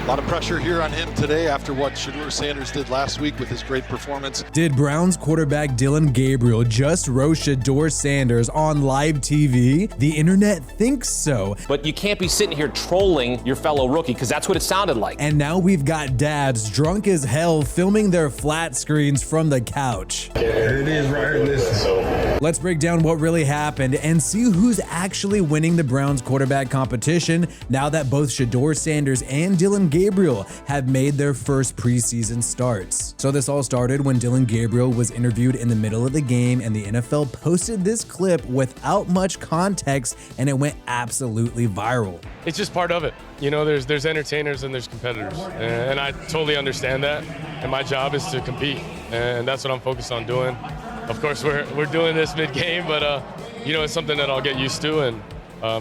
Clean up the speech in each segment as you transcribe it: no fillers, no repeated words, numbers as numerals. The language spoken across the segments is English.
A lot of pressure here on him today after what Shedeur Sanders did last week with his great performance. Did Browns quarterback Dillon Gabriel just roast Shedeur Sanders on live TV? The internet thinks so. But you can't be sitting here trolling your fellow rookie, because that's what it sounded like. And now we've got dads drunk as hell filming their flat screens from the couch. Yeah, it is right in this. Let's break down what really happened and see who's actually winning the Browns quarterback competition now that both Shedeur Sanders and Dillon Gabriel have made their first preseason starts. So this all started when Dillon Gabriel was interviewed in the middle of the game, and the NFL posted this clip without much context, and it went absolutely viral. It's just part of it. You know, there's entertainers and there's competitors, and I totally understand that. And my job is to compete, and that's what I'm focused on doing. Of course, we're doing this mid-game, but you know, it's something that I'll get used to, and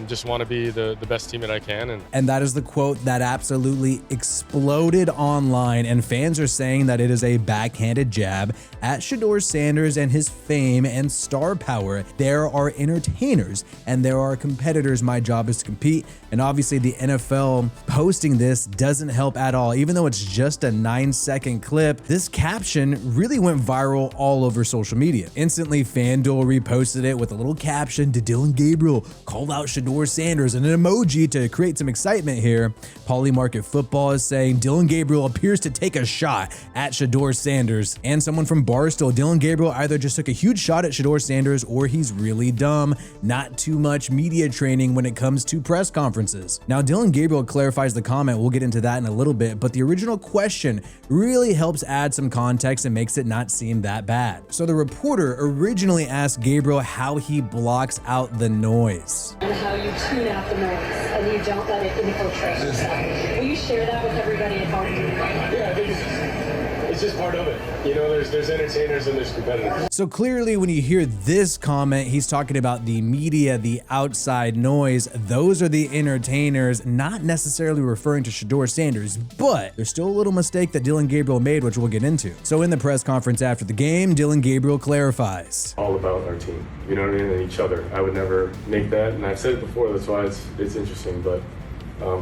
just want to be the best team that I can. And that is the quote that absolutely exploded online, and fans are saying that it is a backhanded jab at Shedeur Sanders and his fame and star power. There are entertainers and there are competitors. My job is to compete. And obviously the NFL posting this doesn't help at all. Even though it's just a 9-second clip, this caption really went viral all over social media. Instantly, FanDuel reposted it with a little caption: "Did Dillon Gabriel call out Shedeur Sanders?" and an emoji to create some excitement here. Polymarket Football is saying Dillon Gabriel appears to take a shot at Shedeur Sanders. And someone from Barstool: Dillon Gabriel either just took a huge shot at Shedeur Sanders or he's really dumb. Not too much media training when it comes to press conferences. Now, Dillon Gabriel clarifies the comment. We'll get into that in a little bit, but the original question really helps add some context and makes it not seem that bad. So the reporter originally asked Gabriel how he blocks out the noise. And how you tune out the noise and you don't let it infiltrate yourself. Will you share that with everybody at home? Yeah, I think it's just part of it. You know, there's entertainers and there's competitors. So clearly when you hear this comment, he's talking about the media, the outside noise. Those are the entertainers, not necessarily referring to Shedeur Sanders, but there's still a little mistake that Dillon Gabriel made, which we'll get into. So in the press conference after the game, Dillon Gabriel clarifies. All about our team, you know what I mean, and each other. I would never make that, and I've said it before, that's why it's interesting, but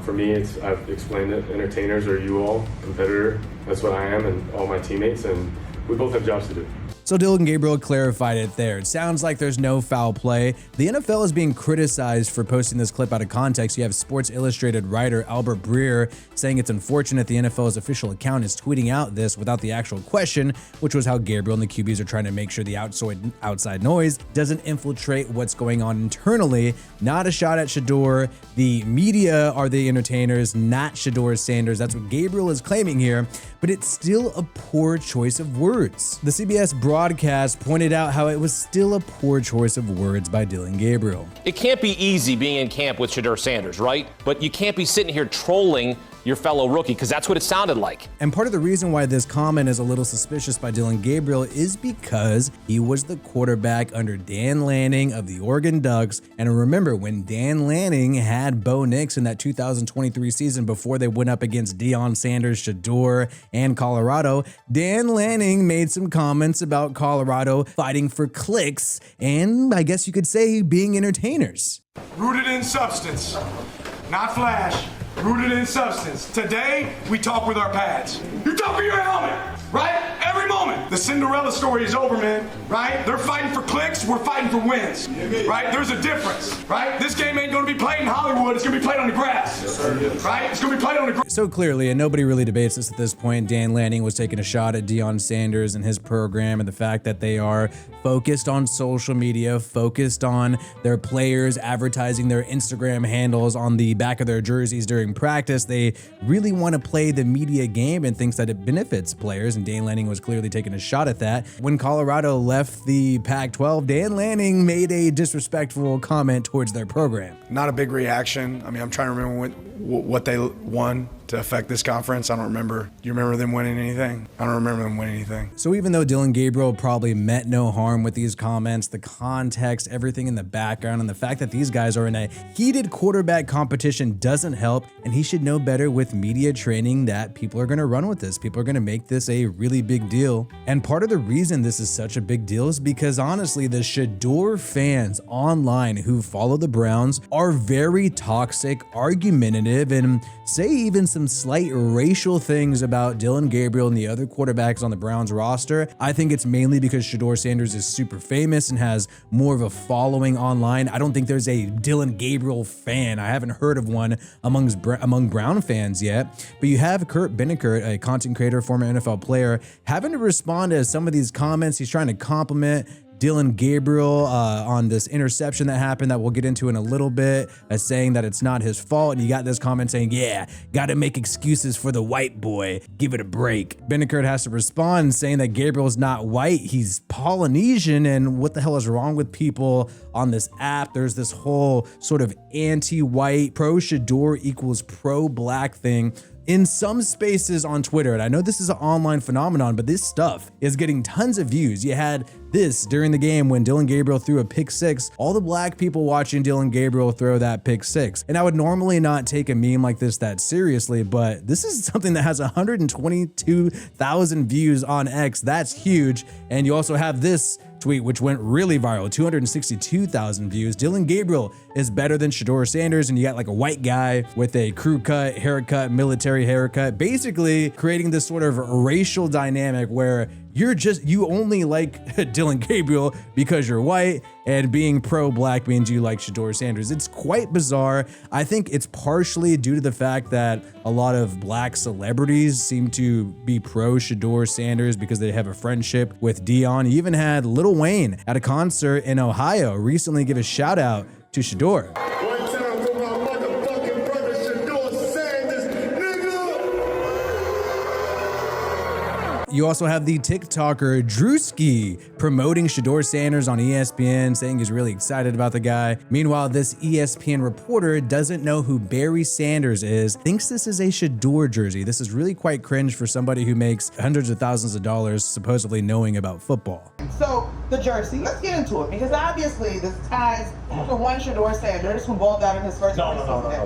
for me, I've explained it. Entertainers are you all, competitor. That's what I am, and all my teammates, and we both have jobs to do. So Dillon Gabriel clarified it there. It sounds like there's no foul play. The NFL is being criticized for posting this clip out of context. You have Sports Illustrated writer Albert Breer saying it's unfortunate the NFL's official account is tweeting out this without the actual question, which was how Gabriel and the QBs are trying to make sure the outside noise doesn't infiltrate what's going on internally. Not a shot at Shedeur. The media are the entertainers, not Shedeur Sanders. That's what Gabriel is claiming here, but it's still a poor choice of words. The CBS broadcast pointed out how it was still a poor choice of words by Dillon Gabriel. It can't be easy being in camp with Shedeur Sanders, right? But you can't be sitting here trolling your fellow rookie, because that's what it sounded like. And part of the reason why this comment is a little suspicious by Dillon Gabriel is because he was the quarterback under Dan Lanning of the Oregon Ducks. And remember, when Dan Lanning had Bo Nix in that 2023 season before they went up against Deion Sanders, Shedeur, and Colorado, Dan Lanning made some comments about Colorado fighting for clicks and, I guess you could say, being entertainers. Rooted in substance, not flash. Rooted in substance. Today, we talk with our pads. You talk with your helmet, right? Every moment. The Cinderella story is over, man, right? They're fighting for clicks, we're fighting for wins, right? There's a difference, right? This game ain't gonna be played in Hollywood, it's gonna be played on the grass, right? It's gonna be played on the grass. So clearly, and nobody really debates this at this point, Dan Lanning was taking a shot at Deion Sanders and his program and the fact that they are focused on social media, focused on their players advertising their Instagram handles on the back of their jerseys during practice. They really want to play the media game and thinks that it benefits players, and Dan Lanning was clearly taking a shot at that. When Colorado left the Pac-12, Dan Lanning made a disrespectful comment towards their program. Not a big reaction. I mean, I'm trying to remember what they won to affect this conference. I don't remember. Do you remember them winning anything? I don't remember them winning anything. So even though Dillon Gabriel probably meant no harm with these comments, the context, everything in the background, and the fact that these guys are in a heated quarterback competition doesn't help, and he should know better with media training that people are going to run with this. People are going to make this a really big deal. And part of the reason this is such a big deal is because honestly, the Shedeur fans online who follow the Browns are very toxic, argumentative, and say even some some slight racial things about Dillon Gabriel and the other quarterbacks on the Browns roster. I think it's mainly because Shedeur Sanders is super famous and has more of a following online. I don't think there's a Dillon Gabriel fan. I haven't heard of one among Brown fans yet. But you have Kurt Beninckert, a content creator, former NFL player, having to respond to some of these comments. He's trying to compliment Dillon Gabriel on this interception that happened that we'll get into in a little bit, as saying that it's not his fault. And you got this comment saying, yeah, got to make excuses for the white boy. Give it a break. Beninckert has to respond saying that Gabriel's not white. He's Polynesian. And what the hell is wrong with people on this app? There's this whole sort of anti-white, pro-Shedeur equals pro-black thing in some spaces on Twitter. And I know this is an online phenomenon, but this stuff is getting tons of views. You had this during the game when Dillon Gabriel threw a pick six, all the black people watching Dillon Gabriel throw that pick six. And I would normally not take a meme like this that seriously, but this is something that has 122,000 views on X. That's huge. And you also have this tweet, which went really viral, 262,000 views. Dillon Gabriel is better than Shedeur Sanders, and you got like a white guy with a crew cut, haircut, military haircut, basically creating this sort of racial dynamic where you only like Dillon Gabriel because you're white, and being pro-black means you like Shedeur Sanders. It's quite bizarre. I think it's partially due to the fact that a lot of black celebrities seem to be pro-Shedeur Sanders because they have a friendship with Dion. You even had Lil Wayne at a concert in Ohio recently give a shout out to Shedeur. You also have the TikToker Drewski promoting Shedeur Sanders on ESPN, saying he's really excited about the guy. Meanwhile, this ESPN reporter doesn't know who Barry Sanders is, thinks this is a Shedeur jersey. This is really quite cringe for somebody who makes hundreds of thousands of dollars supposedly knowing about football. So, the jersey, let's get into it, because obviously this ties to one Shedeur Sanders who balled out in his first season.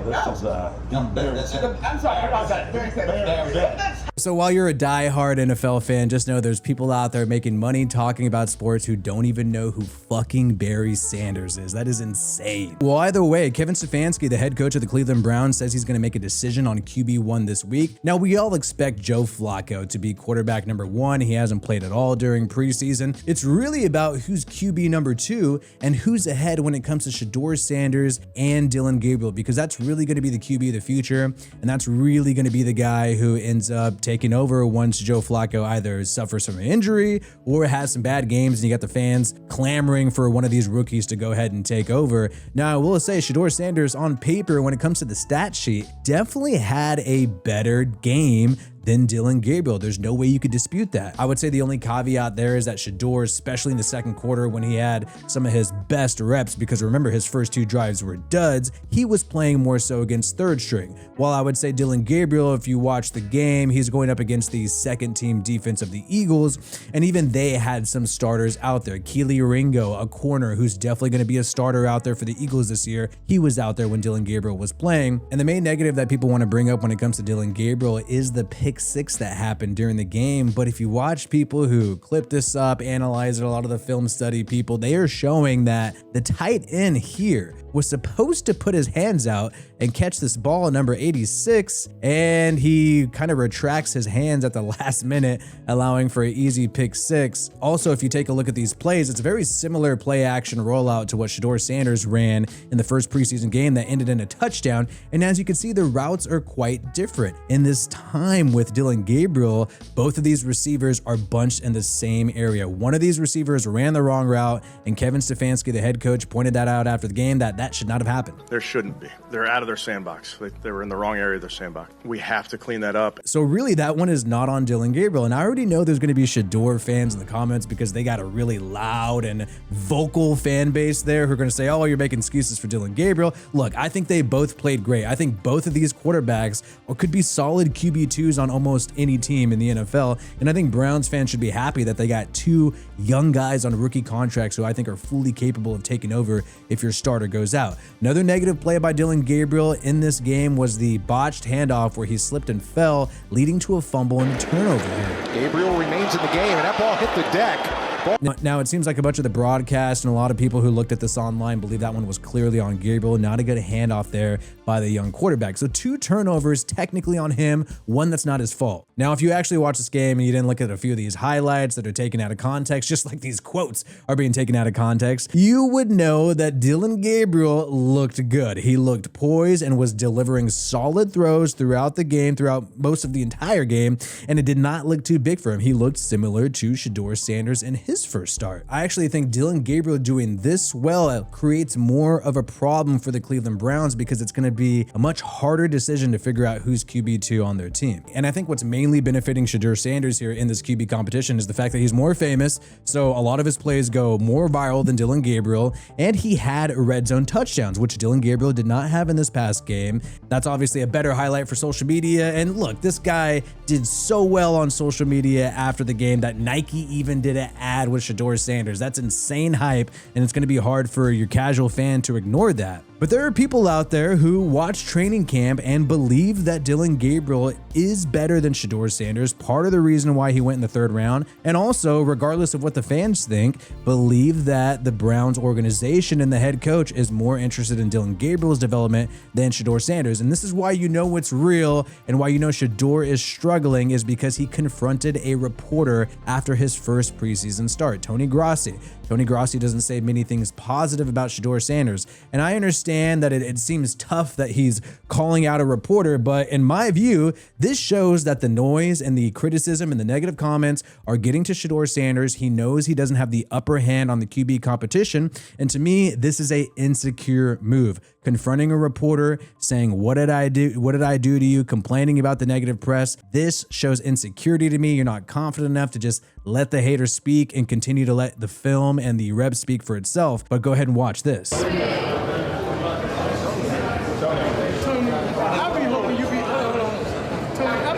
This is young Barry Sanders. I'm sorry, I apologize. Barry Sanders. So while you're a diehard NFL fan, just know there's people out there making money talking about sports who don't even know who fucking Barry Sanders is. That is insane. Well, either way, Kevin Stefanski, the head coach of the Cleveland Browns, says he's going to make a decision on QB1 this week. Now, we all expect Joe Flacco to be quarterback number 1. He hasn't played at all during preseason. It's really about who's QB number 2 and who's ahead when it comes to Shedeur Sanders and Dillon Gabriel, because that's really going to be the QB of the future, and that's really going to be the guy who ends up taking over once Joe Flacco either suffers from an injury or has some bad games and you got the fans clamoring for one of these rookies to go ahead and take over. Now, I will say Shedeur Sanders on paper, when it comes to the stat sheet, definitely had a better game than Dillon Gabriel. There's no way you could dispute that. I would say the only caveat there is that Shedeur, especially in the second quarter when he had some of his best reps, because remember his first 2 drives were duds, he was playing more so against third string. While I would say Dillon Gabriel, if you watch the game, he's going up against the second team defense of the Eagles, and even they had some starters out there. Keely Ringo, a corner who's definitely going to be a starter out there for the Eagles this year, he was out there when Dillon Gabriel was playing. And the main negative that people want to bring up when it comes to Dillon Gabriel is the pick six that happened during the game. But if you watch people who clip this up, analyze it, a lot of the film study people, they are showing that the tight end here was supposed to put his hands out and catch this ball at number 86, and he kind of retracts his hands at the last minute, allowing for an easy pick six. Also, if you take a look at these plays, it's a very similar play action rollout to what Shedeur Sanders ran in the first preseason game that ended in a touchdown. And as you can see, the routes are quite different. In this time with Dillon Gabriel, both of these receivers are bunched in the same area. One of these receivers ran the wrong route, and Kevin Stefanski, the head coach, pointed that out after the game, that should not have happened. There shouldn't be. They're out of their sandbox. They were in the wrong area of their sandbox. We have to clean that up. So really, that one is not on Dillon Gabriel. And I already know there's going to be Shedeur fans in the comments because they got a really loud and vocal fan base there who are going to say, oh, you're making excuses for Dillon Gabriel. Look, I think they both played great. I think both of these quarterbacks could be solid QB2s on almost any team in the NFL. And I think Browns fans should be happy that they got 2 young guys on rookie contracts who I think are fully capable of taking over if your starter goes out. Another negative play by Dillon Gabriel in this game was the botched handoff where he slipped and fell, leading to a fumble and a turnover here. Gabriel remains in the game, and that ball hit the deck. ball. Now, it seems like a bunch of the broadcast and a lot of people who looked at this online believe that one was clearly on Gabriel, not a good handoff there by the young quarterback. So 2 turnovers technically on him, one that's not his fault. Now, if you actually watch this game and you didn't look at a few of these highlights that are taken out of context, just like these quotes are being taken out of context, you would know that Dillon Gabriel looked good. He looked poised and was delivering solid throws throughout the game, throughout most of the entire game, and it did not look too big for him. He looked similar to Shedeur Sanders in his first start. I actually think Dillon Gabriel doing this well creates more of a problem for the Cleveland Browns because it's going to be a much harder decision to figure out who's QB2 on their team. And I think what's mainly benefiting Shedeur Sanders here in this QB competition is the fact that he's more famous, so a lot of his plays go more viral than Dillon Gabriel, and he had red zone touchdowns, which Dillon Gabriel did not have in this past game. That's obviously a better highlight for social media, and look, this guy did so well on social media after the game that Nike even did an ad with Shedeur Sanders. That's insane hype, and it's going to be hard for your casual fan to ignore that. But there are people out there who watch training camp and believe that Dillon Gabriel is better than Shedeur Sanders, part of the reason why he went in the 3rd round, and also, regardless of what the fans think, believe that the Browns organization and the head coach is more interested in Dillon Gabriel's development than Shedeur Sanders. And this is why you know it's real and why you know Shedeur is struggling, is because he confronted a reporter after his first preseason start, Tony Grossi. Tony Grossi doesn't say many things positive about Shedeur Sanders, and I understand that it seems tough that he's calling out a reporter, but in my view, this shows that the noise and the criticism and the negative comments are getting to Shedeur Sanders. He knows he doesn't have the upper hand on the QB competition, and to me, this is a insecure move. Confronting a reporter, saying, "What did I do? What did I do to you?" Complaining about the negative press. This shows insecurity to me. You're not confident enough to just let the hater speak and continue to let the film and the rep speak for itself. But go ahead and watch this. I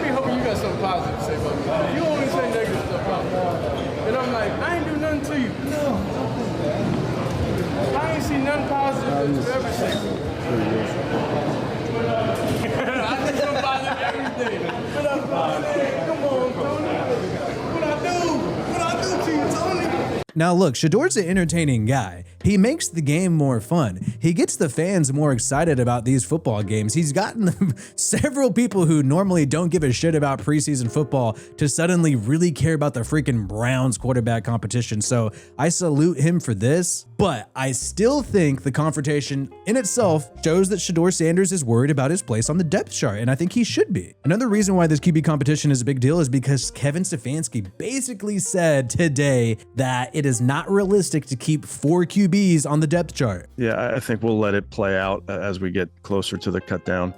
be hoping you got something positive to say about me. You always say negative stuff about me. And I'm like, I ain't do nothing to you. No. I ain't seen nothing positive that you ever say. I see something positive every day. What up, Tony? Come on, Tony. What I do to you, Tony? Now look, Shedeur's an entertaining guy. He makes the game more fun. He gets the fans more excited about these football games. He's gotten several people who normally don't give a shit about preseason football to suddenly really care about the freaking Browns quarterback competition. So I salute him for this, but I still think the confrontation in itself shows that Shedeur Sanders is worried about his place on the depth chart, and I think he should be. Another reason why this QB competition is a big deal is because Kevin Stefanski basically said today that it is not realistic to keep 4 QBs on the depth chart. Yeah, I think we'll let it play out as we get closer to the cut down.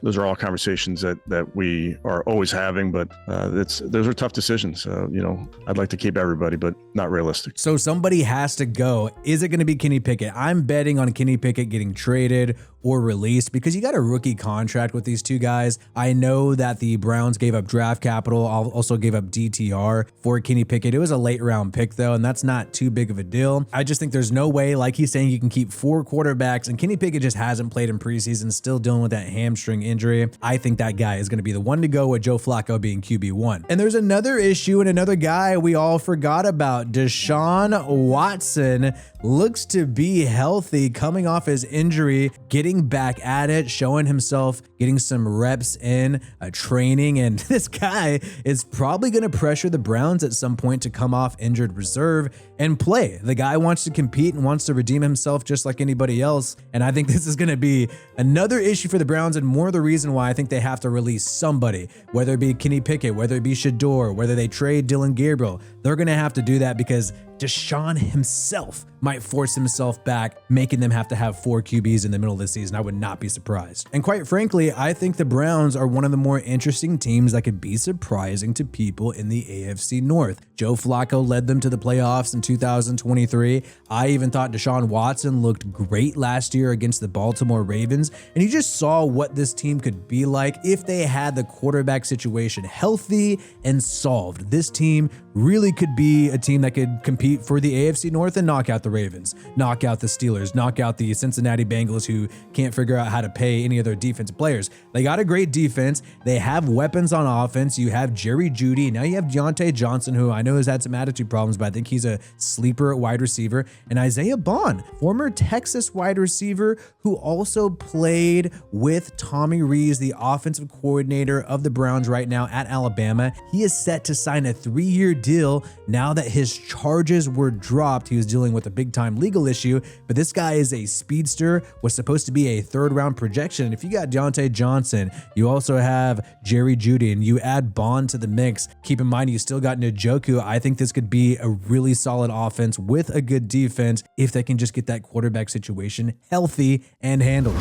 Those are all conversations that we are always having, but those are tough decisions. I'd like to keep everybody, but not realistic. So somebody has to go. Is it going to be Kenny Pickett? I'm betting on Kenny Pickett getting traded or released because you got a rookie contract with these two guys. I know that the Browns gave up draft capital, also gave up DTR for Kenny Pickett. It was a late round pick though, and that's not too big of a deal. I just think there's no way, like he's saying, you can keep 4 quarterbacks, and Kenny Pickett just hasn't played in preseason, still dealing with that hamstring injury. I think that guy is going to be the one to go, with Joe Flacco being QB1. And there's another issue and another guy we all forgot about. Deshaun Watson looks to be healthy, coming off his injury, getting back at it, showing himself, getting some reps in training, and this guy is probably going to pressure the Browns at some point to come off injured reserve and play. The guy wants to compete and wants to redeem himself just like anybody else, and I think this is going to be another issue for the Browns, and more the reason why I think they have to release somebody, whether it be Kenny Pickett, whether it be Shedeur, whether they trade Dillon Gabriel. They're going to have to do that because Deshaun himself might force himself back, making them have to have 4 QBs in the middle of the season. I would not be surprised. And quite frankly, I think the Browns are one of the more interesting teams that could be surprising to people in the AFC North. Joe Flacco led them to the playoffs in 2023. I even thought Deshaun Watson looked great last year against the Baltimore Ravens, and you just saw what this team could be like if they had the quarterback situation healthy and solved. This team really could be a team that could compete for the AFC North and knock out the Ravens, knock out the Steelers, knock out the Cincinnati Bengals, who can't figure out how to pay any of their defensive players. They got a great defense. They have weapons on offense. You have Jerry Jeudy. Now you have Deontay Johnson, who I know has had some attitude problems, but I think he's a sleeper at wide receiver. And Isaiah Bond, former Texas wide receiver, who also played with Tommy Rees, the offensive coordinator of the Browns right now at Alabama. He is set to sign a 3-year deal now that his charges were dropped. He was dealing with a big-time legal issue, but this guy is a speedster, was supposed to be a 3rd-round projection. And if you got Deontay Johnson, you also have Jerry Jeudy, and you add Bond to the mix. Keep in mind, you still got Njoku. I think this could be a really solid offense with a good defense if they can just get that quarterback situation healthy and handled.